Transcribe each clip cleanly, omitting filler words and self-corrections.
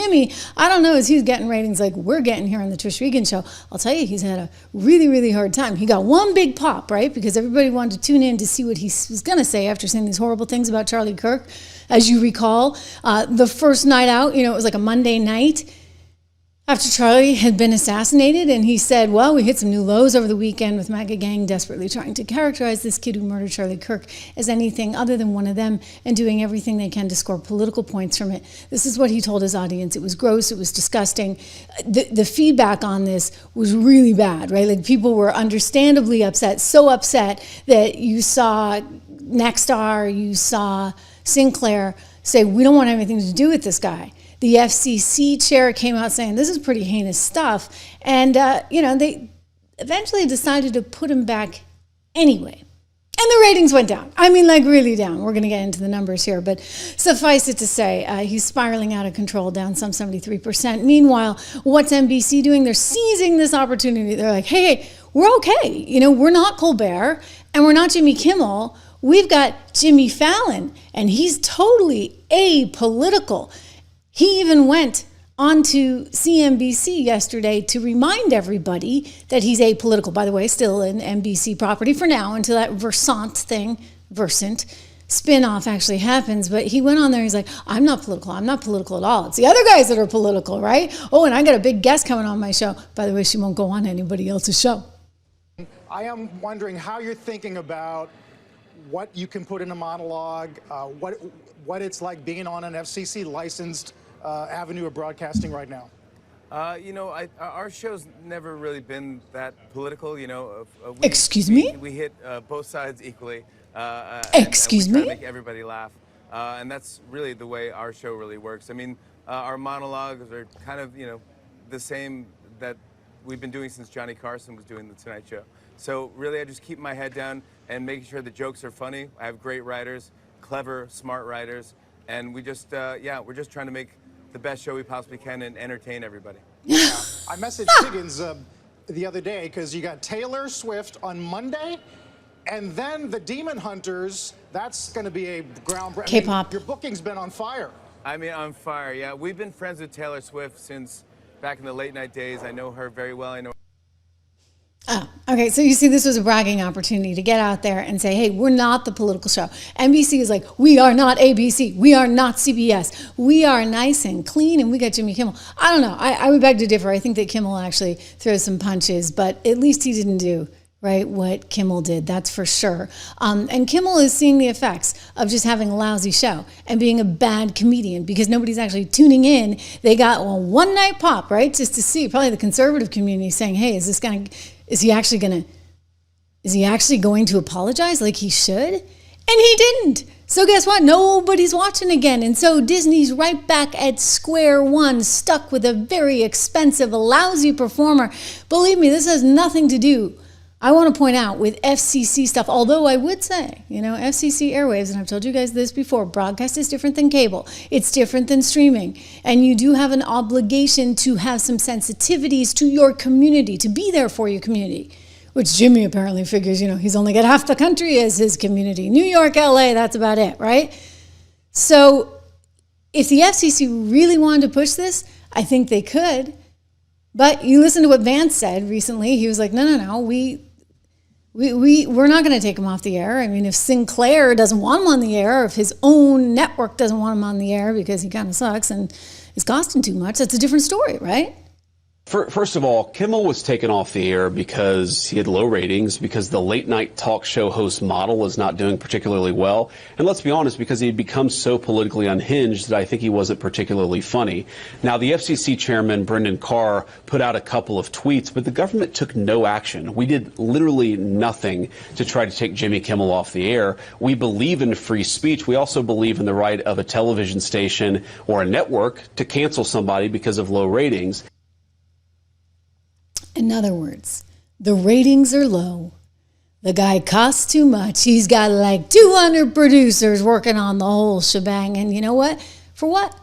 Jimmy, I don't know, as he's getting ratings like we're getting here on the Trish Regan show, I'll tell you, he's had a really, really hard time. He got one big pop, right? Because everybody wanted to tune in to see what he was going to say after saying these horrible things about Charlie Kirk. As you recall, the first night out, it was like a Monday night after Charlie had been assassinated, and he said, well, we hit some new lows over the weekend with MAGA gang desperately trying to characterize this kid who murdered Charlie Kirk as anything other than one of them and doing everything they can to score political points from it. This is what he told his audience. It was gross. It was disgusting. The feedback on this was really bad, right? Like, people were understandably upset, so upset that you saw Nexstar, you saw Sinclair say, we don't want anything to do with this guy. The FCC chair came out saying this is pretty heinous stuff. And, they eventually decided to put him back anyway. And the ratings went down. I mean, like, really down. We're going to get into the numbers here. But suffice it to say, he's spiraling out of control, down some 73%. Meanwhile, what's NBC doing? They're seizing this opportunity. They're like, hey, we're okay. We're not Colbert and we're not Jimmy Kimmel. We've got Jimmy Fallon, and he's totally apolitical. He even went onto CNBC yesterday to remind everybody that he's apolitical. By the way, still an NBC property for now until that Versant spin-off actually happens. But he went on there, he's like, I'm not political at all. It's the other guys that are political, right? Oh, and I got a big guest coming on my show. By the way, she won't go on anybody else's show. I am wondering how you're thinking about what you can put in a monologue, what it's like being on an FCC licensed avenue of broadcasting right now. Our show's never really been that political. Excuse me? We hit both sides equally. Excuse and we me? try to make everybody laugh, and that's really the way our show really works. I mean, our monologues are kind of the same that we've been doing since Johnny Carson was doing the Tonight Show. So really, I just keep my head down and making sure the jokes are funny. I have great writers, clever, smart writers, and we just we're just trying to make the best show we possibly can and entertain everybody. Yeah. I messaged Higgins the other day because you got Taylor Swift on Monday, and then the Demon Hunters. That's going to be a groundbreaking. K-pop. Your booking's been on fire. I mean, on fire. Yeah, we've been friends with Taylor Swift since back in the late night days. I know her very well. I know. Oh, okay. So you see, this was a bragging opportunity to get out there and say, hey, we're not the political show. NBC is like, we are not ABC. We are not CBS. We are nice and clean, and we got Jimmy Kimmel. I don't know. I would beg to differ. I think that Kimmel actually throws some punches, but at least he didn't do what Kimmel did. That's for sure. And Kimmel is seeing the effects of just having a lousy show and being a bad comedian because nobody's actually tuning in. They got one night pop, right? Just to see probably the conservative community saying, hey, is he actually going to apologize like he should? And he didn't. So guess what? Nobody's watching again. And so Disney's right back at square one, stuck with a very expensive, lousy performer. Believe me, this has nothing to do, I want to point out, with FCC stuff. Although I would say, FCC airwaves, and I've told you guys this before, broadcast is different than cable. It's different than streaming. And you do have an obligation to have some sensitivities to your community, to be there for your community, which Jimmy apparently figures, he's only got half the country as his community. New York, LA, that's about it, right? So if the FCC really wanted to push this, I think they could. But you listen to what Vance said recently. He was like, no, we're not going to take him off the air. I mean, if Sinclair doesn't want him on the air, or if his own network doesn't want him on the air because he kind of sucks and is costing too much, that's a different story, right? First of all, Kimmel was taken off the air because he had low ratings, because the late night talk show host model was not doing particularly well. And let's be honest, because he had become so politically unhinged that I think he wasn't particularly funny. Now, the FCC chairman, Brendan Carr, put out a couple of tweets, but the government took no action. We did literally nothing to try to take Jimmy Kimmel off the air. We believe in free speech. We also believe in the right of a television station or a network to cancel somebody because of low ratings. In other words, the ratings are low. The guy costs too much. He's got like 200 producers working on the whole shebang. And you know what? For what?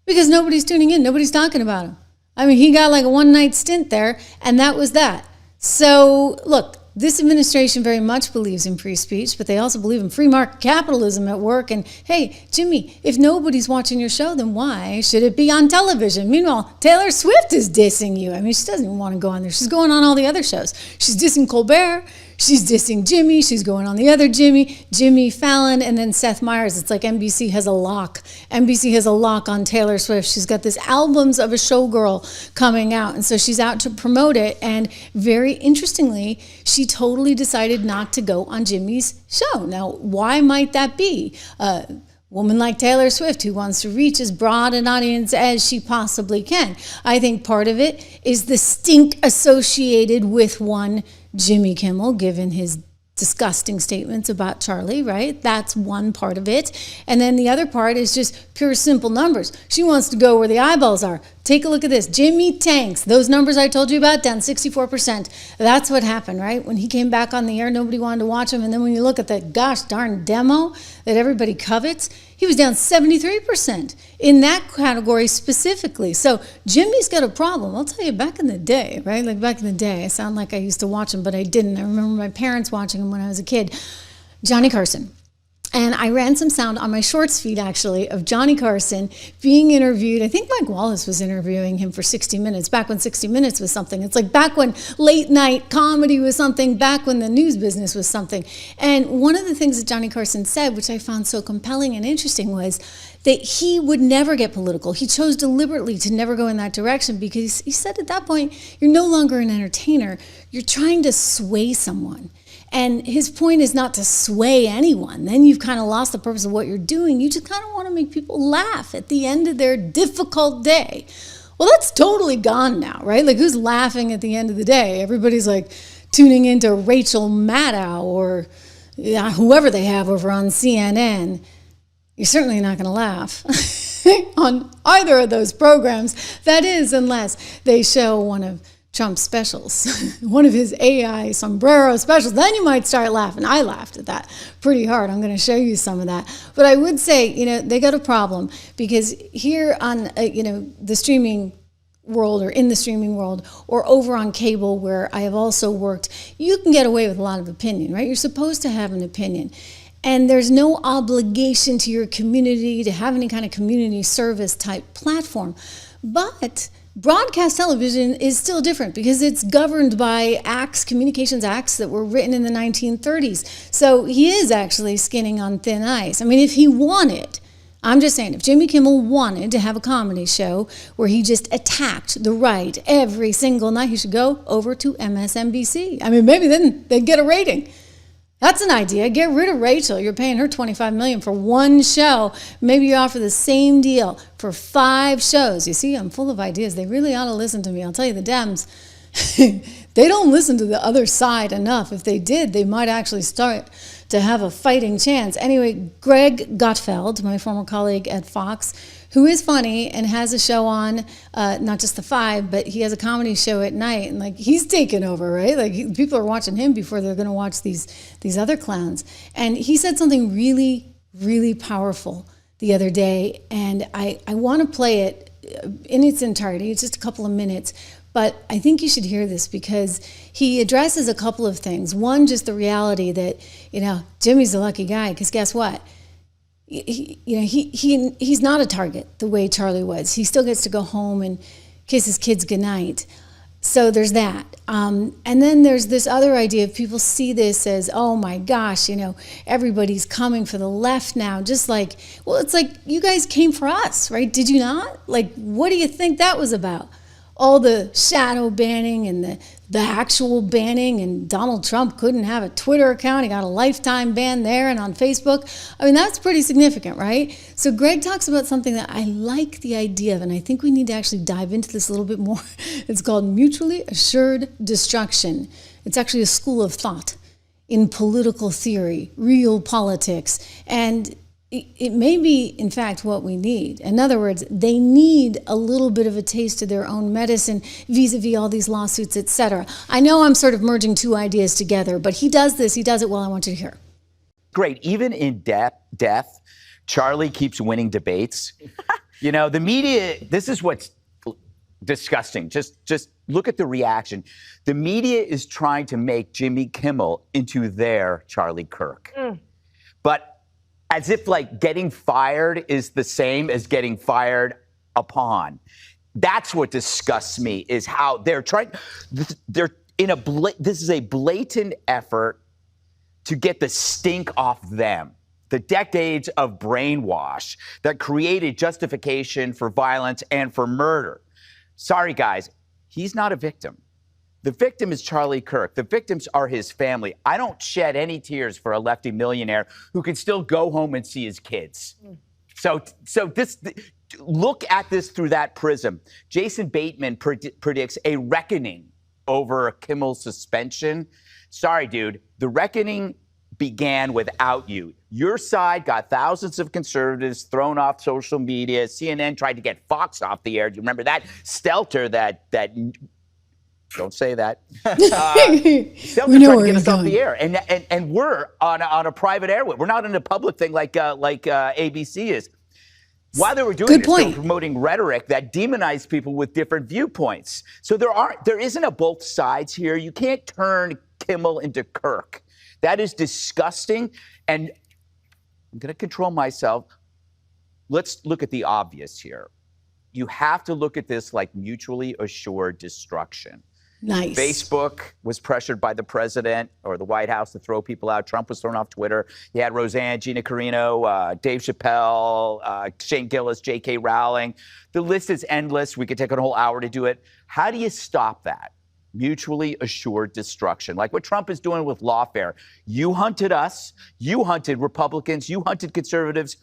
Because nobody's tuning in. Nobody's talking about him. I mean, he got like a one-night stint there, and that was that. So, look, this administration very much believes in free speech, but they also believe in free market capitalism at work. And hey, Jimmy, if nobody's watching your show, then why should it be on television? Meanwhile, Taylor Swift is dissing you. I mean, she doesn't even want to go on there. She's going on all the other shows. She's dissing Colbert. She's dissing Jimmy. She's going on the other Jimmy Fallon, and then Seth Meyers. It's like NBC has a lock. NBC has a lock on Taylor Swift. She's got this Albums of a Showgirl coming out, and so she's out to promote it. And very interestingly, she totally decided not to go on Jimmy's show. Now, why might that be? Woman like Taylor Swift who wants to reach as broad an audience as she possibly can. I think part of it is the stink associated with one Jimmy Kimmel, given his disgusting statements about Charlie, right? That's one part of it. And then the other part is just pure simple numbers. She wants to go where the eyeballs are. Take a look at this. Jimmy tanks. Those numbers I told you about, down 64%. That's what happened, right? When he came back on the air, nobody wanted to watch him. And then when you look at the gosh darn demo that everybody covets, he was down 73% in that category specifically. So Jimmy's got a problem. I'll tell you, back in the day, right? Like back in the day, I sound like I used to watch him, but I didn't. I remember my parents watching him when I was a kid. Johnny Carson. And I ran some sound on my shorts feed, actually, of Johnny Carson being interviewed. I think Mike Wallace was interviewing him for 60 Minutes, back when 60 Minutes was something. It's like back when late night comedy was something, back when the news business was something. And one of the things that Johnny Carson said, which I found so compelling and interesting, was that he would never get political. He chose deliberately to never go in that direction because he said at that point, you're no longer an entertainer. You're trying to sway someone. And his point is not to sway anyone. Then you've kind of lost the purpose of what you're doing. You just kind of want to make people laugh at the end of their difficult day. Well, that's totally gone now, right? Like, who's laughing at the end of the day? Everybody's like tuning into Rachel Maddow or whoever they have over on CNN. You're certainly not going to laugh on either of those programs. That is, unless they show one of Trump's specials, one of his AI sombrero specials, then you might start laughing. I laughed at that pretty hard. I'm going to show you some of that. But I would say, they got a problem because here on, the streaming world or in the streaming world or over on cable where I have also worked, you can get away with a lot of opinion, right? You're supposed to have an opinion. And there's no obligation to your community to have any kind of community service type platform. But broadcast television is still different because it's governed by acts, communications acts that were written in the 1930s. So he is actually skinning on thin ice. I mean, if he wanted, I'm just saying, if Jimmy Kimmel wanted to have a comedy show where he just attacked the right every single night, he should go over to MSNBC. I mean, maybe then they'd get a rating. That's an idea. Get rid of Rachel. You're paying her $25 million for one show. Maybe you offer the same deal for 5 shows. You see, I'm full of ideas. They really ought to listen to me. I'll tell you, the Dems, they don't listen to the other side enough. If they did, they might actually start to have a fighting chance. Anyway, Greg Gutfeld, my former colleague at Fox, who is funny and has a show on, not just the 5, but he has a comedy show at night, and like he's taken over, right? Like people are watching him before they're going to watch these other clowns. And he said something really, really powerful the other day, and I want to play it in its entirety. It's just a couple of minutes, but I think you should hear this because he addresses a couple of things. One, just the reality that Jimmy's a lucky guy because guess what? He's not a target the way Charlie was. He still gets to go home and kiss his kids goodnight. So there's that. And then there's this other idea of people see this as, oh my gosh, everybody's coming for the left now. Just like, well, it's like you guys came for us, right? Did you not? Like, what do you think that was about? All the shadow banning and the actual banning, and Donald Trump couldn't have a Twitter account. He got a lifetime ban there and on Facebook. I mean, that's pretty significant, right? So Greg talks about something that I like the idea of, and I think we need to actually dive into this a little bit more. It's called mutually assured destruction. It's actually a school of thought in political theory, real politics, and it may be, in fact, what we need. In other words, they need a little bit of a taste of their own medicine vis-a-vis all these lawsuits, etc. I know I'm sort of merging 2 ideas together, but he does it well. I want you to hear. Great. Even in death, Charlie keeps winning debates. The media, this is what's disgusting. Just look at the reaction. The media is trying to make Jimmy Kimmel into their Charlie Kirk. But as if like getting fired is the same as getting fired upon. That's what disgusts me, is how they're trying. They're in a this is a blatant effort to get the stink off them. The decades of brainwash that created justification for violence and for murder. Sorry, guys, he's not a victim. The victim is Charlie Kirk. The victims are his family. I don't shed any tears for a lefty millionaire who can still go home and see his kids. So look at this through that prism. Jason Bateman predicts a reckoning over Kimmel's suspension. Sorry, dude, the reckoning began without you. Your side got thousands of conservatives thrown off social media. CNN tried to get Fox off the air. Do you remember that? Stelter, that don't say that. Stelter tried to get us off the air. And we're on a private airway. We're not in a public thing like ABC is. While they were doing it, they were promoting rhetoric that demonized people with different viewpoints. So there isn't a both sides here. You can't turn Kimmel into Kirk. That is disgusting. And I'm going to control myself. Let's look at the obvious here. You have to look at this like mutually assured destruction. Nice. Facebook was pressured by the president or the White House to throw people out. Trump was thrown off Twitter. You had Roseanne, Gina Carino, Dave Chappelle, Shane Gillis, J.K. Rowling. The list is endless. We could take a whole hour to do it. How do you stop that? Mutually assured destruction, like what Trump is doing with lawfare. You hunted us. You hunted Republicans. You hunted conservatives.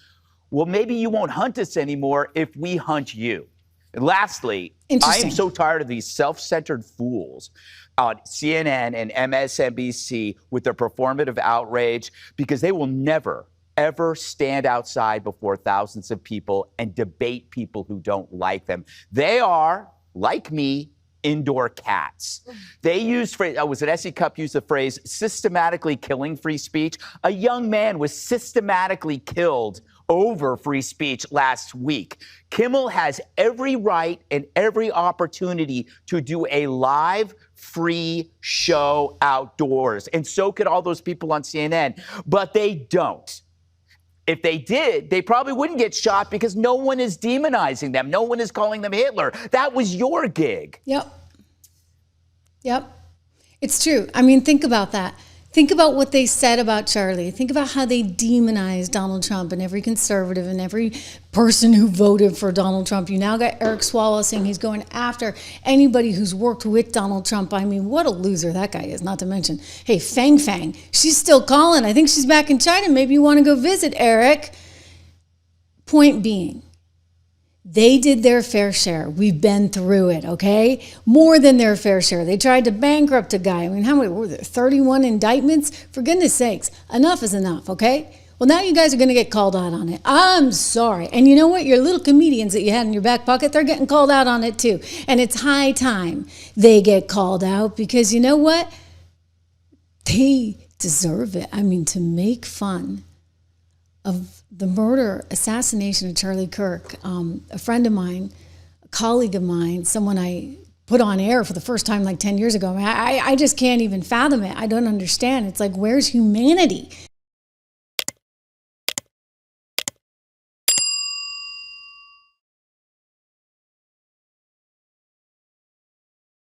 Well, maybe you won't hunt us anymore if we hunt you. And lastly, I am so tired of these self-centered fools on CNN and MSNBC with their performative outrage, because they will never, ever stand outside before thousands of people and debate people who don't like them. They are, like me, indoor cats. They used, was it S.E. Cupp used the phrase, systematically killing free speech? A young man was systematically killed over free speech last week. Kimmel has every right and every opportunity to do a live, free show outdoors. And so could all those people on CNN. But they don't. If they did, they probably wouldn't get shot because no one is demonizing them. No one is calling them Hitler. That was your gig. Yep. It's true. I mean, think about that. Think about what they said about Charlie. Think about how they demonized Donald Trump and every conservative and every person who voted for Donald Trump. You now got Eric Swalwell saying he's going after anybody who's worked with Donald Trump. I mean, what a loser that guy is, not to mention, hey, Fang Fang, she's still calling. I think she's back in China. Maybe you want to go visit, Eric. Point being, they did their fair share. We've been through it, okay? More than their fair share. They tried to bankrupt a guy. I mean, how many were there? 31 indictments? For goodness sakes, enough is enough, okay? Well, now you guys are going to get called out on it. I'm sorry. And you know what? Your little comedians that you had in your back pocket, they're getting called out on it too. And it's high time they get called out, because you know what? They deserve it. I mean, to make fun of the murder, assassination of Charlie Kirk, a friend of mine, a colleague of mine, someone I put on air for the first time like 10 years ago. I just can't even fathom it. I don't understand. It's like, where's humanity?